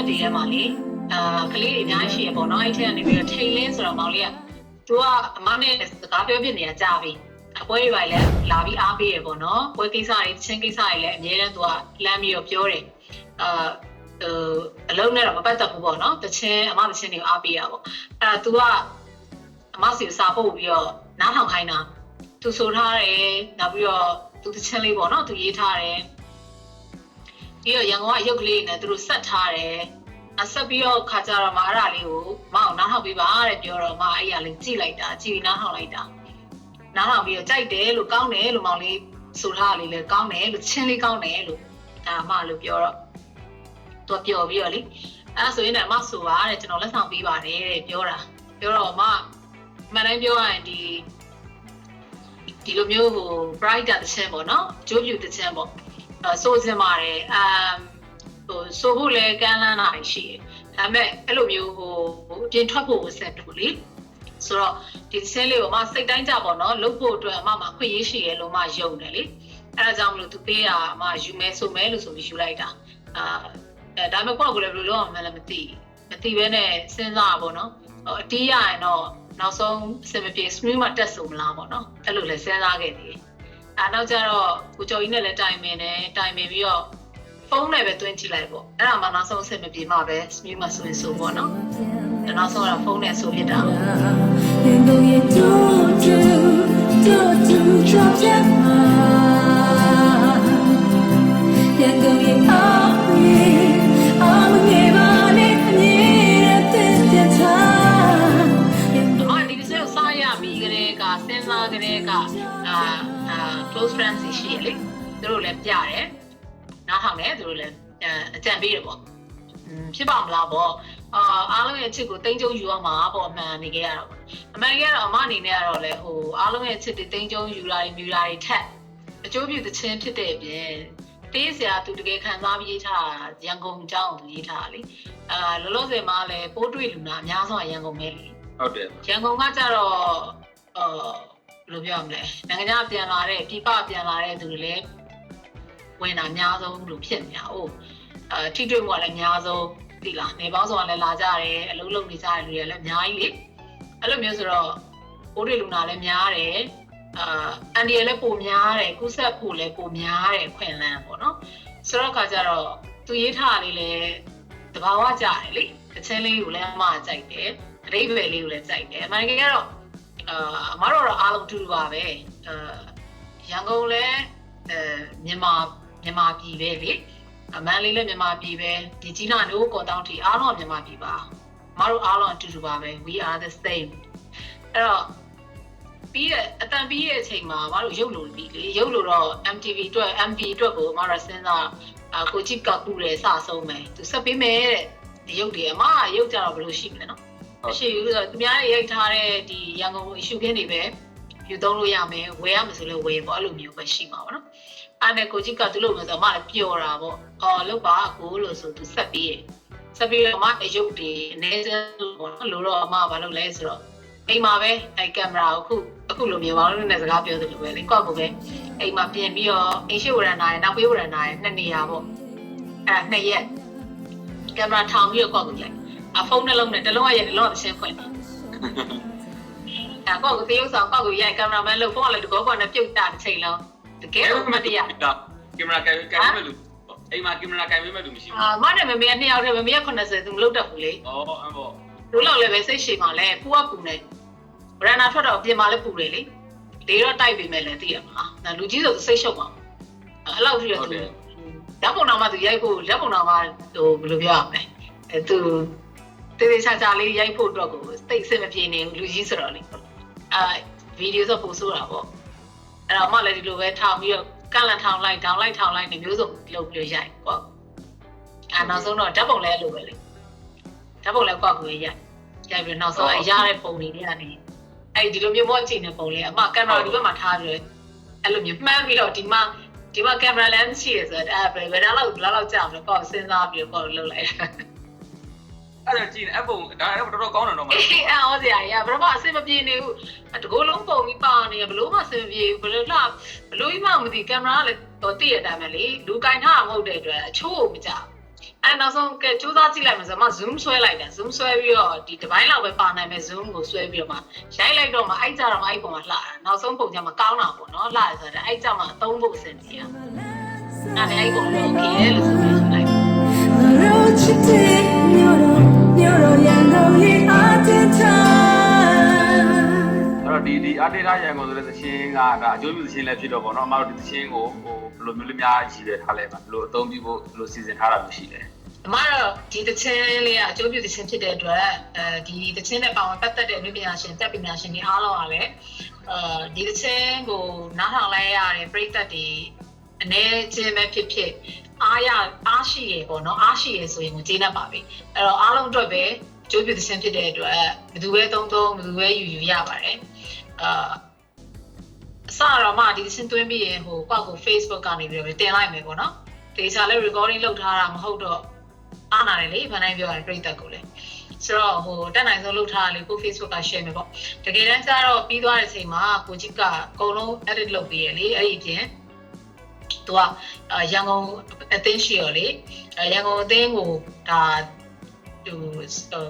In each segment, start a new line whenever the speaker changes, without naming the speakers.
ဒီထဲမှာလေကလေးတွေအများကြီးရှိရပေါ့နော်အဲ့ထက်ကနေပြီးတော့ထိန်လင်းဆိုတော့မောင်လေးကသူကအမနဲ့စကားပြောပြနေတာကြာပြီအပွဲတွေလည်းလာပြီးအားပေးရပေါ့နော်ပွဲကိစ္စတွေချင်းကိစ္စတွေလည်းအများနဲ့သူကလမ်းပြီးတော့ပြောတယ်အလုံးနဲ့တော့မပတ်သက်ဘူးပေါ့နော်တချင်းအမတချင်းတွေကိုအားပေးရပေါ့အဲ့ဒါ तू ကအမစီစာပို့ပြီးတော့နားထောင်ခိုင်းတာသူဆိုထားတယ်နောက်ပြီးတော့သူတချင်းလေးပေါ့နော်သူရေးထားတယ်ပြီးတော့ရန်ကုန်ကရုပ်ကလေးနဲ့သူတို့ဆက်ထားတယ်ဆက်ပြီးတော့ခါကြတော့မအားရလေးကိုမအောင်နားထောင်ပေးပါတဲ့ပြောတော့မအဲ့ရလေးကြည့်လိုက်တာကြည့်ပြီးနားထောင်လိုက်တာနားထောင်ပြီးတော့ကြိုက်တယ်လို့ကောင်းတယ်လို့မောင်လေးဆိုထားလေးလည်းကောင်းတယ်လို့ချင်းလေးကောင်းတယ်လို့ဒါမှလို့ပြောတော့သူပျော်ပြီးတော့လေအဲ့ဆိုရင်လည်းအမဆိုပါတဲ့ကျွန်တော်လက်ဆောင်ပေးပါတယ်တဲ့ပြောတော့အမမှန်တိုင်းပြောရရင်ဒီလိုမျိုးဟို brighter တခြင်းပေါ့နော်ဂျိုးပြူတခြင်းပေါ့ဆိုစင်ပါတယ်ဟိုဆိုဖို့လဲကမ်းလန်းတာရှိတယ်ဒါပေမဲ့အဲ့လိုမျိုးဟိုပြင်ထွက်ဖို့ဆက်တူလေဆိုတော့ဒီတခြင်းလေးကိုအမစိတ်တိုင်းကြပေါ့နော်လုပ်ဖို့အတွက်အမမှာခွင့်ရရှိရလို့မယုံတယ်လေအဲ့ဒါကြောင့်မလို့သူပေးတာအမယူမဲဆိုမဲလို့ဆိုပြီးယူလိုက်တာဒါပေမဲ့ကိုယ့်ကိုယ်လည်းဘယ်လိုလုပ်အောင်မလဲမသိဘဲနဲ့စဉ်းစားပါတော့အတီးရရင်တော့နောက်ဆုံးစင်မပြေ stream မှာတက်ဆိုမလားပေါ့နော်အဲ့လိုလဲစဉ်းစားခဲ့သေးတယ်နောက်ကျတော့ကိုကျော်ကြီးနဲ့လည်းတိုင်ပင်ပြီးတော့ဖုန်းနဲ့ပဲတွင်းကြည့်လိုက်ပေါ့အဲ့ဒါမှနောက်ဆုံးစင်မပြေမှပဲ stream မှာဆိုရင်ဆိုပေါ့နော်နောက်ဆုံးတော့ဖုန်းနဲ့ဆိုဖြစ်တာclose friends ရှိရလေသူတို့လည်းပြတယ်နားထောင်တယ်သူတို့လည်းအကြံပေးတယ်ပေါ့ဖြစ်ပါမလားပေါ့အားလုံးရဲ့အချစ်ကိုတင်းကျုံယူရမှာပေါ့အမှန်နေခဲ့ရတော့အမှန်ကြီးကတော့အမအနေနဲ့ကတော့လေဟိုအားလုံးရဲ့အချစ်တွေတင်းကျုံယူလာတွေမြူလာတွေထက်အကျိုးပြုသခြင်းဖြစ်တဲ့အပြင်တေးစရာသူတကယ်ခံစားပြီးရေးထားရန်ကုန်ကျောင်းသူရေးထားလေလောလောဆယ်မှာလည်းပိုးတွေ့လူနာအများဆုံးရန်ကုန်ပဲလေ
ဟုတ်တယ်
ရန်ကုန်ကကြတော့ဘယ်လိုပြောမလဲနိုင်ငံခြားပြန်လာတဲ့ပြည်ပပြန်လာတဲ့သူတွေလည်းဝင်တာအများဆုံးလို့ဖြစ်နေတာ။ဟုတ်ထိတွေ့မှုကလည်းအများဆုံးသိလား။နေပေါင်းဆောင်ကလည်းလာကြတယ်အလုပ်လုပ်နေကြတဲ့လူတွေလည်းအများကြီးလေ။အဲ့လိုမျိုးဆိုတော့ပိုးတွေလူနာလည်းများတယ်အန်ဒီရလည်းပိုများတယ်ကုဆက်ဖို့လည်းပိုများတယ်ခွင်လန်းပေါ့နော်။ဆိုတော့ခါကျတော့သူရေးထားလေးလည်းတဘာဝကြတယ်လေ။တချင်းလေးကိုလည်းအမကြိုက်တယ်။အတိတ်ပဲလေးကိုလည်းကြိုက်တယ်။အမှန်တကယ်ကတော့အမတို့တော့အားလုံးတူတူပါပဲရန်ကုန်လည်းမြန်မာပြည်ပဲလေမန္တလေးလည်းမြန်မာပြည်ပဲဒီကြီးနာနိုးကော်တောင်းတီအားလုံးမြန်မာပြည်ပါအမတို့အားလုံးအတူတူပါပဲ we are the same အဲ့တော့ပြီးတဲ့အတန်ပြီးတဲ့အချိန်မှာအမတို့ရုပ်လို့ပြီးလေရုပ်လို့တော့ MTV အတွက် MV အတွက်ကိုအမတို့စဉ်းစားကိုကြည့်ကကူတယ်စဆုံးမယ်သူဆက်ပေးမယ်တဲ့ရုပ်တွေအမရုပ်ကြတော့ဘယ်လိုရှိမလဲနော်ရှိဘူးဆိုတော့သူများတွေရိုက်ထားတဲ့ဒီရန်ကုန် issue ခင်းတွေပဲယူသုံးလို့ရမယ်ဝယ်ရမယ်ဆိုလဲဝယ်ပေါ့အဲ့လိုမျိုးပဲရှိမှာပေါ့နော်အဲ့နဲ့ကိုကြီးကသူ့လိုမျိုးဆိုအမလည်းပျော်တာပေါ့လောက်ပါကိုလို့ဆိုသူဆက်ပြီးတော့အမအယုတ်တွေအနေနဲ့ပေါ့နော်လို့တော့အမဘာလုပ်လဲဆိုတော့အိမ်မှာပဲအဲ့ကင်မရာကိုအခုလိုမျိုးပါလို့နဲ့စကားပြောသလိုပဲလေကောက်ကိုပဲအိမ်မှာပြင်ပြီးတော့အိမ်ရှိဝရဏာရဲ့နောက်ပေးဝရဏာရဲ့2နေရာပေါ့အဲ့2ရက်ကင်မရာထောင်ပြီးတော့ကောက်ကိုလိုက်ဖုန်းနှလုံးနဲ့တစ်လုံးရဲ့တစ်လုံးအရှင်းခွင့်ကောက်ကိုသေုပ်ဆောင်ကောက်ကိုရိုက်ကင်မရာမန်လို့ဖုန်းကလည်းတကောကောနဲ့ပြုတ်တာတစ်ချိန်လုံးတကယ်လို့မတရား
ကင်မရာကင်မဲ့လူအိမ်မှာကင်မရာကင်မဲ့လူမရှိဘူး
မနဲ့မမေက2ယောက်တည်းမမေက80သူမလုပ်တတ်ဘူးလေ
အမ်ပေါ့
တို့လောက်လည်းပဲစိတ်ရှည်မှလည်းပူနေဗရန်နာထွက်တော့ပြင်မှာလည်းပူတယ်လေလေတော့တိုက်ပေမဲ့လည်းသိရမှာလူကြီးဆိုစိတ်ရှုပ်ပါအဲ့လောက်ရှိရသူဓာတ်ပုံတော်မှသူရိုက်ဖို့ဓာတ်ပုံတော်မှဟိုဘယ်လိုပြောရမလဲသူတေးသေးချာလေးရိုက်ဖို့အတွက်ကိုစိတ်အဆင်မပြေနေလူကြီးဆိုတော့လေဗီဒီယိုဆိုပို့ဆိုတာပေါ့အဲ့တော့မှလည်းဒီလိုပဲထောင်ပြီးတော့ကန့်လန့်ထောင်လိုက်ဒေါင်းလိုက်ထောင်လိုက်နေမျိုးစုံလုပ်ပြီးရိုက်ပေါ့နောက်ဆုံးတော့ဓာတ်ပုံလည်းလိုပဲလေဓာတ်ပုံလည်းကောက်ကိုရိုက်ပြီးနောက်ဆုံးရတဲ့ပုံတွေကနေဒီလိုမျိုးမော့ချင်တဲ့ပုံလေးအမကင်မရာဒီဘက်မှာထားပြီးအဲ့လိုမျိုးမှန်းပြီးတော့ဒီမှာကင်မရာလမ်းရှိရဆိုတော့ဘယ်လောက်ကြာမလဲပေါ့စဉ်းစားပြီးတော့လုပ်လိုက်
အဲ့ဒါကြည့်နေအပုံဒါတော့တော်တော်ကောင်းတယ်တော့မဟုတ်
ဘူးအော်ဆရာကြီးကဘယ်တော့မှအဆင်မပြေနေဘူးတကူလုံးပုံပြီးပါနေဘလို့မှအဆင်မပြေဘူးဘလို့ကြီးမှမသိကင်မရာကလည်းတော့တည့်ရတဲ့အတိုင်းပဲလေလူကင်ထားမှာမဟုတ်တဲ့အတွက်အချိုးမကြ အဲ့နောက်ဆုံးကဲစူးစမ်းကြည့်လိုက်မယ်ဆိုမှ zoom ဆွဲလိုက်တာ zoom ဆွဲပြီးတော့ဒီတစ်ပိုင်းလောက်ပဲပါနိုင်မယ် zoom ကိုဆွဲပြီးတော့မှရိုက်လိုက်တော့မှအဲ့ကြတော့မှအဲ့ပုံမှာလှနောက်ဆုံးပုံကြမှာကောင်းတာပေါ့နော်လှရဆိုတော့အဲ့ကြမှာသုံးဖို့အဆင်ပြေအောင်အဲ့ပုံလို့ okay လေလို့ဆိုပြီးလိုက်
ဒီအတေးထားရန်ကုန်ဆိုတဲ့သချင်းကဒါအကျိုးပြုသချင်းလည်းဖြစ်တော့ပေါ့နော်အမတို့ဒီသချင်းကိုဟိုဘယ်လိုမျိုးလေးများရှိတယ်ထားလဲပါဘယ်လိုအသုံးပြုဖို့ဘယ်လိုစီစဉ်ထားတာမျိုးရှိလဲ
အမတော့ဒီသချင်းလေးကအကျိုးပြုသချင်းဖြစ်တဲ့အတွက်ဒီသချင်းနဲ့ပါဝင်ပတ်သက်တဲ့လူပညာရှင်တက်ပညာရှင်တွေအားလုံးကလည်းဒီသချင်းကိုနားထောင်လိုက်ရတဲ့ပရိသတ်တွေအနေချင်းပဲဖြစ်ဖြစ်အားရှိရပေါ့နော်အားရှိရဆိုရင်ကိုကျေနပ်ပါပြီအဲ့တော့အားလုံးအတွက်ပဲအကျိုးပြုသချင်းဖြစ်တဲ့အတွက်ဘယ်သူပဲသုံးဘယ်သူပဲယူရပါတယ်အစတော့မှဒီသင်းသွင်းပြီးရင်ဟိုကောက်ကို Facebook ကနေပြီးတော့တင်လိုက်မယ်ပေါ့နော်ဒေတာလည်း recording လုပ်ထားတာမဟုတ်တော့အားနာတယ်လေဖန်တိုင်းပြောရင်ပြိတ္တကိုလေဆိုတော့ဟိုတက်နိုင်ဆုံးလုပ်ထားတာလေကို Facebook က share မယ်ပေါ့တကယ်တမ်းကျတော့ပြီးသွားတဲ့အချိန်မှာကိုကြီးကအကုန်လုံး edit လုပ်ပြီးရလေအဲ့ဒီပြင်သူကရန်ကုန်အသင်းရှိရောလေရန်ကုန်အသင်းကိုဒါဟို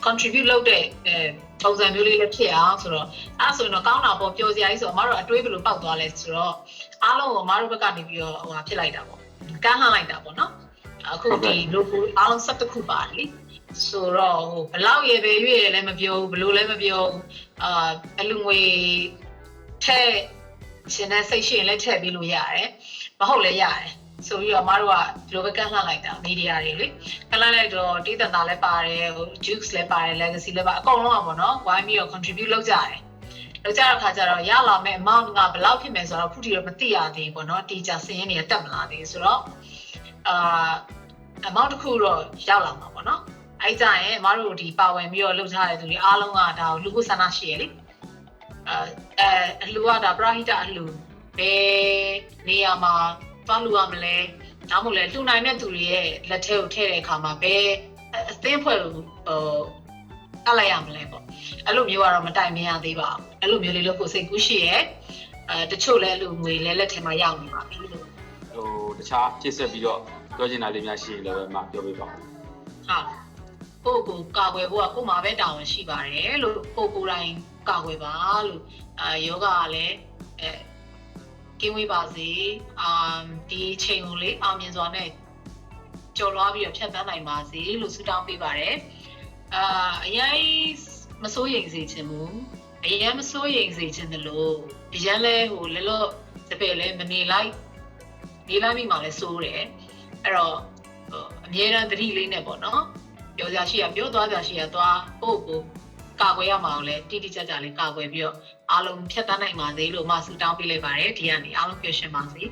contribute လုပ်တဲ့ပုံစံမျိုးလေးလည်းဖြစ်အောင်ဆိုတော့အဲ့ဆိုရင်တော့ကောင်းတာပေါ့ပျော်စရာကြီးဆိုတော့အမတို့အတွေးဘယ်လိုပေါက်သွားလဲဆိုတော့အားလုံးကိုအမတို့ဘက်ကနေပြီးတော့ဟိုဖြစ်လိုက်တာပေါ့ကမ်းလှမ်းလိုက်တာပေါ့နော်အခုဒီ logo အားလုံး7ခုပါတယ်လေဆိုတော့ဟိုဘလောက်ရေပဲရွေ့ရလည်းမပြောဘူးဘလို့လည်းမပြောဘူးအလူငွေထည့်ရှင်တဲ့စိတ်ရှိရင်လည်းထည့်ပြီးလို့ရတယ်မဟုတ်လည်းရတယ်ဆိုပြီးတော့အမတို့ကဒီလိုပဲကန့်လှမ်းလိုက်တာမီဒီယာတွေလေကန့်လှမ်းလိုက်တော့တီးတန်တာလည်းပါတယ်ဟို juice လည်းပါတယ် legacy လည်းပါအကုန်လုံးอ่ะပေါ့နော်ဝိုင်းပြီးတော့ contribute လုပ်ကြတယ်လုပ်ကြတဲ့အခါကျတော့ရလာမဲ့ amount ကဘယ်လောက်ဖြစ်မယ်ဆိုတော့ခုထိတော့မသိရသေးဘူးပေါ့နော် teacher စင်းရင်းတွေတက်မလာသေးဘူးဆိုတော့amount တစ်ခုတော့ရောက်လာမှာပေါ့နော်အဲ့ကြရင်အမတို့ဒီပါဝင်ပြီးတော့လုပ်ထားတဲ့သူတွေအားလုံးကဒါကိုလူကိုဆန္ဒရှိရလေအလှူကဒါပရဟိတအလှူဘယ်နေရာမှာသွားလူရမလဲဒါမှမဟုတ်လဲလှူနိုင်တဲ့သူတွေရဲ့လက်ထဲကိုထည့်တဲ့အခါမှာဘယ်အသင်းဖွဲ့ကိုအပ်လိုက်ရမလဲပေါ့အဲ့လိုမျိုးကတော့မတိုင်မရသေးပါဘူးအဲ့လိုမျိုးလေးလို့ကိုစိတ်ကူးရှိရဲ့တချို့လဲလူငွေလဲလက်ထဲမှာရောက်နေပါပြီလို့
ဟိုတခြားဖြည့်ဆက်ပြီးတော့ပြောချင်တာလေးများရှိရင်လည်းမပြောပေးပါ
ဟုတ်ကိုကာကွယ်ဖို့ကကိုမှာပဲတာဝန်ရှိပါတယ်လို့ကိုကိုတိုင်းကာကွယ်ပါလို့ယောဂကလည်းကင်းဝေးပါစေဒီချိန်ကိုလေအောင်မြင်စွာနဲ့ကြော်လွှားပြီးတော့ဖြတ်သန်းနိုင်ပါစေလို့ဆုတောင်းပေးပါတယ်အရင်မစိုးရိမ်စေချင်ဘူးအရင်မစိုးရိမ်စေချင်တယ်လို့အရင်လဲဟိုလဲလို့တပည့်လဲမနေလိုက်နေလိုက်မိမှလဲစိုးတယ်အဲ့တော့အမြဲတမ်းသတိလေးနဲ့ပေါ့နော်ပြောကြရှိရပြောသွားကြရှိရသွားကိုကာကွယ်ရမှာကိုလဲတိတိကျကျလေးကာကွယ်ပြီးတော့အားလုံးဖြတ်သန်းနိုင်ပါစေလို့မဆုတောင်းပေးလိုက်ပါတယ်ဒီကနေအားလုံးပျော်ရွှင်ပါစေ